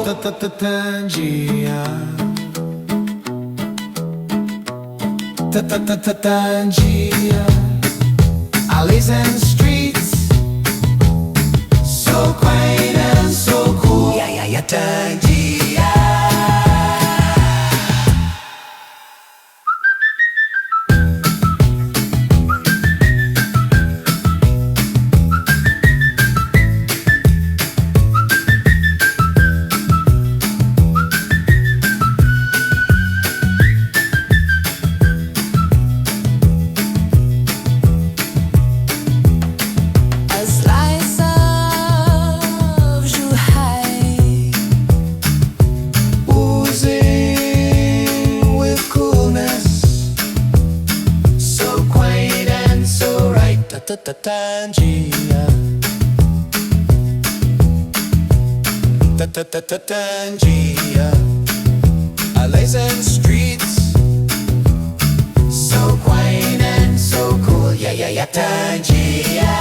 Tangjia. Tangjia. Alleys and streets, so quaint and so cool. Yeah, Tangjia. Tangjia. Tangjia. Alleys and streets, so quaint and so cool. Yeah, Tangjia.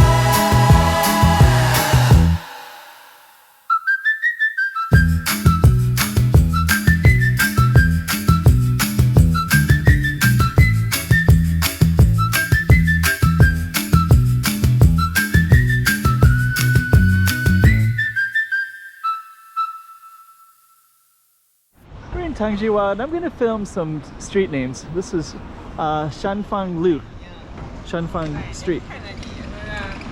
Tangjia, and I'm going to film some street names. This is Shanfang Street,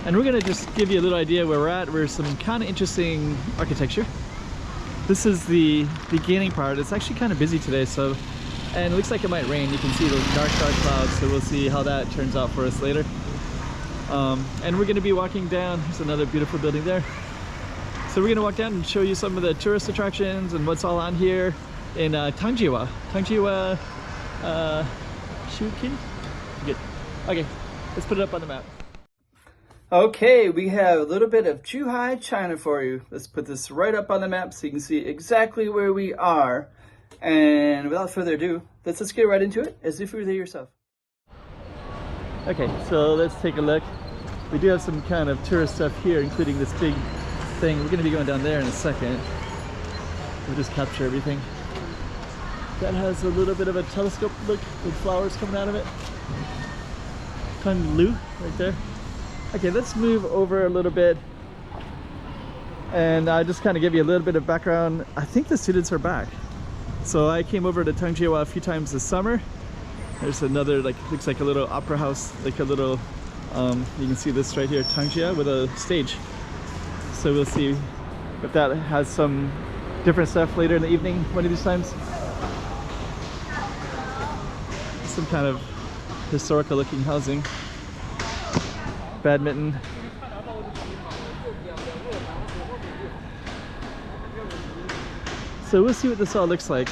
and we're going to just give you a little idea where we're at. We're some kind of interesting architecture. This is the beginning part. It's actually kind of busy today, so, and it looks like it might rain. You can see those dark clouds, so we'll see how that turns out for us later. And we're going to be walking down. There's another beautiful building there. So we're going to walk down and show you some of the tourist attractions and what's all on here in Tangjia. Hengqin? Good. Okay, let's put it up on the map. Okay, we have a little bit of Zhuhai, China for you. Let's put this right up on the map so you can see exactly where we are. And without further ado, let's get right into it as if you were there yourself. Okay, so let's take a look. We do have some kind of tourist stuff here, including this big thing. We're going to be going down there in a second. We'll just capture everything. That has a little bit of a telescope look with flowers coming out of it. Lu right there. Okay, let's move over a little bit and just kind of give you a little bit of background. I think the students are back. So I came over to Tangjia a few times this summer. There's another, like, looks like a little opera house, like a little, you can see this right here, Tangjia, with a stage. So we'll see if that has some different stuff later in the evening, one of these times. Some kind of historical looking housing. Badminton. So we'll see what this all looks like.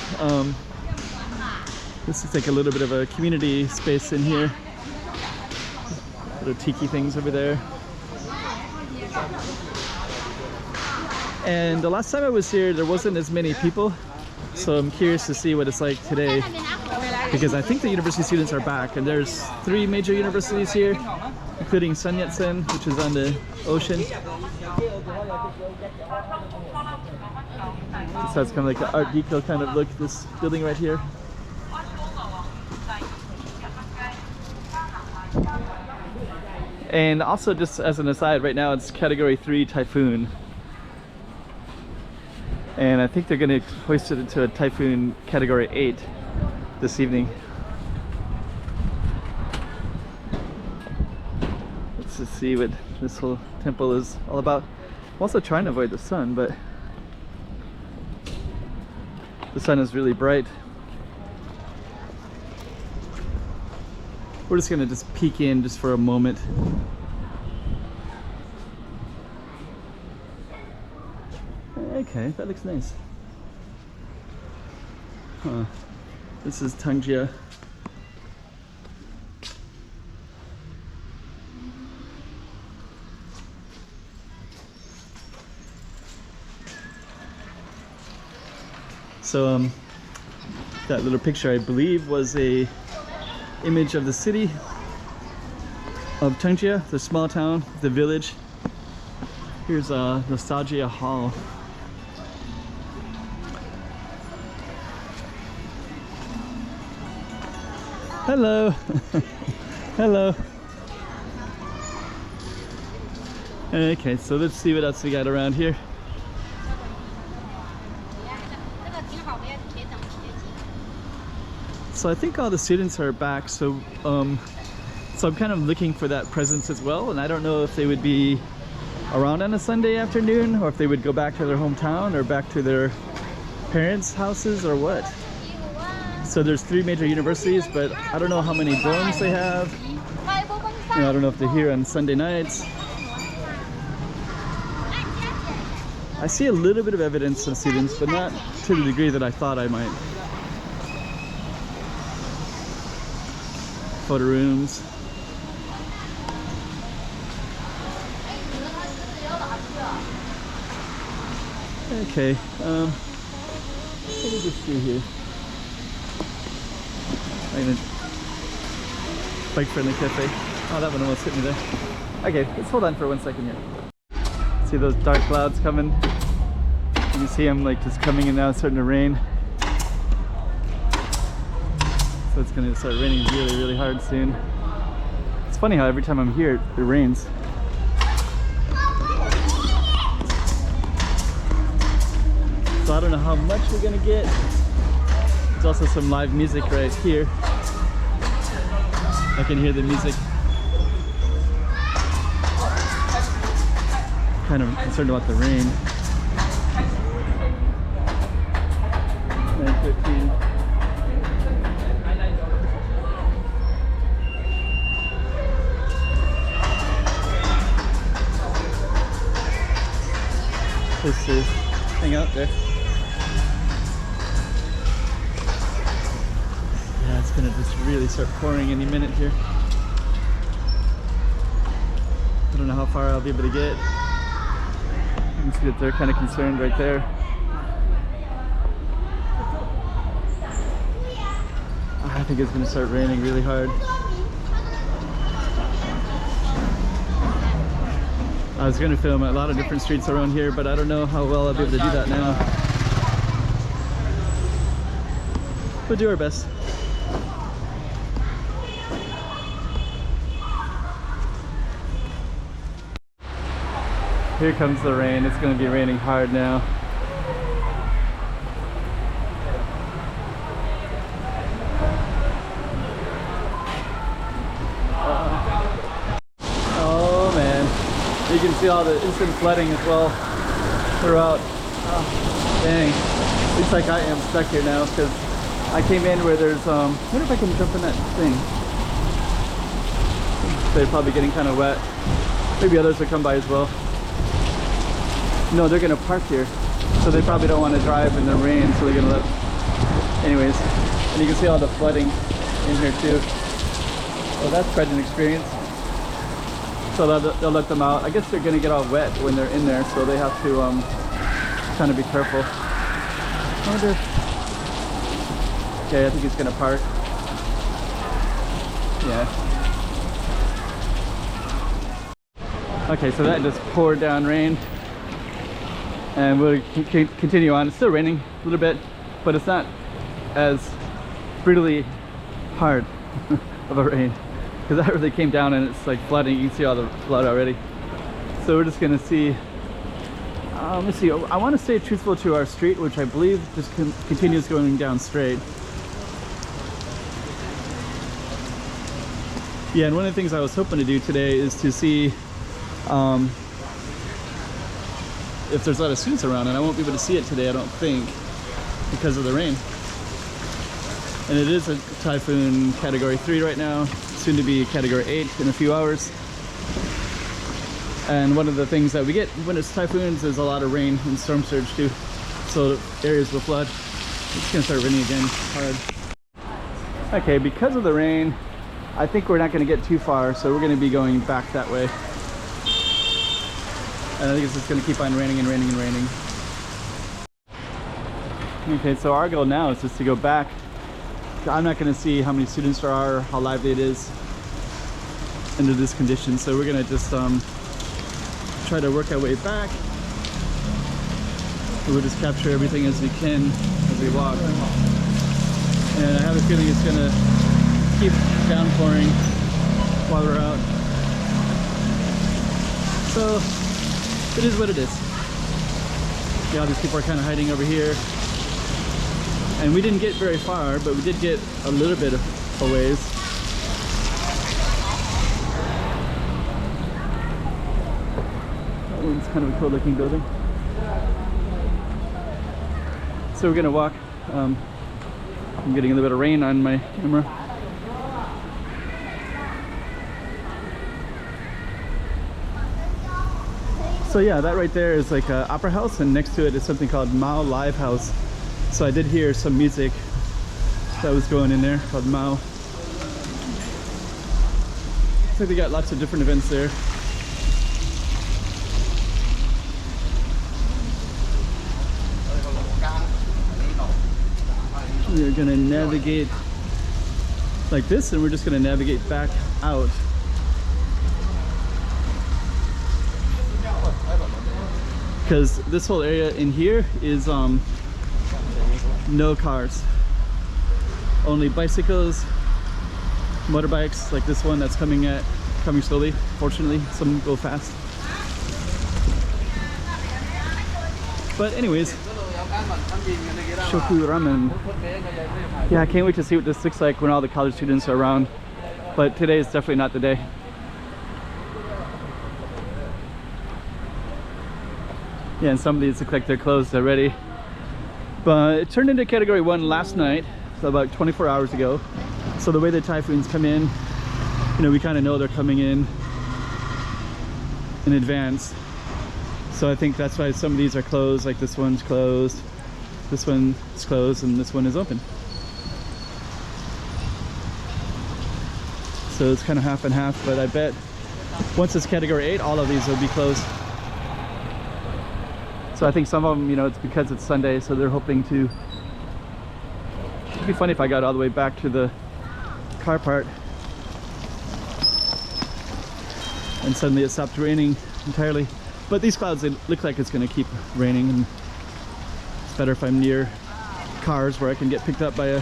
This is like a little bit of a community space in here. Little tiki things over there. And the last time I was here, there wasn't as many people. So I'm curious to see what it's like today, because I think the university students are back, and there's 3 major universities here, including Sun Yat-sen, which is on the ocean. So it's kind of like an Art Deco kind of look, this building right here. And also, just as an aside, right now it's Category 3 typhoon. And I think they're going to hoist it into a typhoon Category 8 this evening. Let's just see what this whole temple is all about. I'm also trying to avoid the sun, but the sun is really bright. We're just going to just peek in just for a moment. Okay, that looks nice. Huh. This is Tangjia. So that little picture, I believe, was a image of the city of Tangjia, the small town, the village. Here's a Nostalgia Hall. Hello. Hello. Okay, so let's see what else we got around here. So I think all the students are back, so I'm kind of looking for that presence as well, and I don't know if they would be around on a Sunday afternoon, or if they would go back to their hometown or back to their parents' houses or what. So there's 3 major universities, but I don't know how many dorms they have. You know, I don't know if they're here on Sunday nights. I see a little bit of evidence of students, but not to the degree that I thought I might. Photo rooms. Okay, what did we do here? Bike friendly cafe. Oh, that one almost hit me there. Okay, let's hold on for 1 second here. See those dark clouds coming? You can see them like just coming in now, starting to rain. So it's gonna start raining really, really hard soon. It's funny how every time I'm here, it rains. So I don't know how much we're gonna get. There's also some live music right here. I can hear the music. Kind of concerned about the rain. 9:15. Let's see. Hang out there. Yeah, it's gonna just really start pouring any minute here. I don't know how far I'll be able to get. You can see that they're kind of concerned right there. I think it's gonna start raining really hard. I was gonna film a lot of different streets around here, but I don't know how well I'll be able to do that now. We'll do our best. Here comes the rain. It's going to be raining hard now. Oh man. You can see all the instant flooding as well throughout. Oh, dang. Looks like I am stuck here now because I came in where there's, I wonder if I can jump in that thing. They're probably getting kind of wet. Maybe others will come by as well. No, they're gonna park here, so they probably don't want to drive in the rain, so they're gonna let. Anyways, and you can see all the flooding in here too. Well, that's quite an experience. So they'll let them out. I guess they're gonna get all wet when they're in there, so they have to kind of be careful. Okay, I think he's gonna park. Yeah. Okay, so that just poured down rain. And we'll continue on. It's still raining a little bit, but it's not as brutally hard of a rain, because that really came down and it's like flooding. You can see all the flood already. So we're just gonna see. Let's see. I want to stay truthful to our street, which I believe just continues going down straight. Yeah, and one of the things I was hoping to do today is to see if there's a lot of students around, and I won't be able to see it today, I don't think, because of the rain. And it is a typhoon category 3 right now, soon to be category 8 in a few hours. And one of the things that we get when it's typhoons is a lot of rain and storm surge too, so areas will flood. It's gonna start raining again hard. Okay, because of the rain, I think we're not gonna get too far, so we're gonna be going back that way. And I think it's just going to keep on raining and raining and raining. Okay, so our goal now is just to go back. I'm not going to see how many students there are or how lively it is under this condition. So we're going to just try to work our way back. We'll just capture everything as we can as we walk. And I have a feeling it's going to keep downpouring while we're out. So it is what it is. Yeah, these people are kind of hiding over here. And we didn't get very far, but we did get a little bit of a ways. That one's kind of a cool looking building. So we're gonna walk. I'm getting a little bit of rain on my camera. So yeah, that right there is like an opera house, and next to it is something called Macau Live House. So I did hear some music that was going in there called Macau. Looks like they got lots of different events there. We're gonna navigate like this, and we're just gonna navigate back out. Because this whole area in here is no cars, only bicycles, motorbikes like this one that's coming slowly. Fortunately, some go fast. But anyways, Shoku Ramen. Yeah, I can't wait to see what this looks like when all the college students are around. But today is definitely not the day. Yeah, and some of these look like they're closed already. But it turned into Category 1 last night, so about 24 hours ago. So the way the typhoons come in, you know, we kind of know they're coming in advance. So I think that's why some of these are closed, like this one's closed, this one's closed, and this one is open. So it's kind of half and half, but I bet once it's Category 8, all of these will be closed. So I think some of them, you know, it's because it's Sunday, so they're hoping to... It'd be funny if I got all the way back to the car part and suddenly it stopped raining entirely. But these clouds, they look like it's going to keep raining, and it's better if I'm near cars where I can get picked up by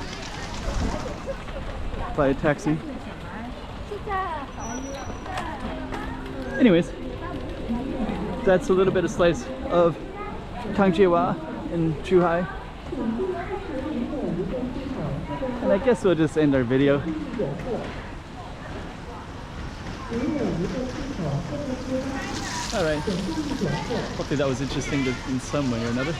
a taxi. Anyways, that's a little bit of slice of Tangjia in Zhuhai. And I guess we'll just end our video. Alright. Hopefully that was interesting in some way or another.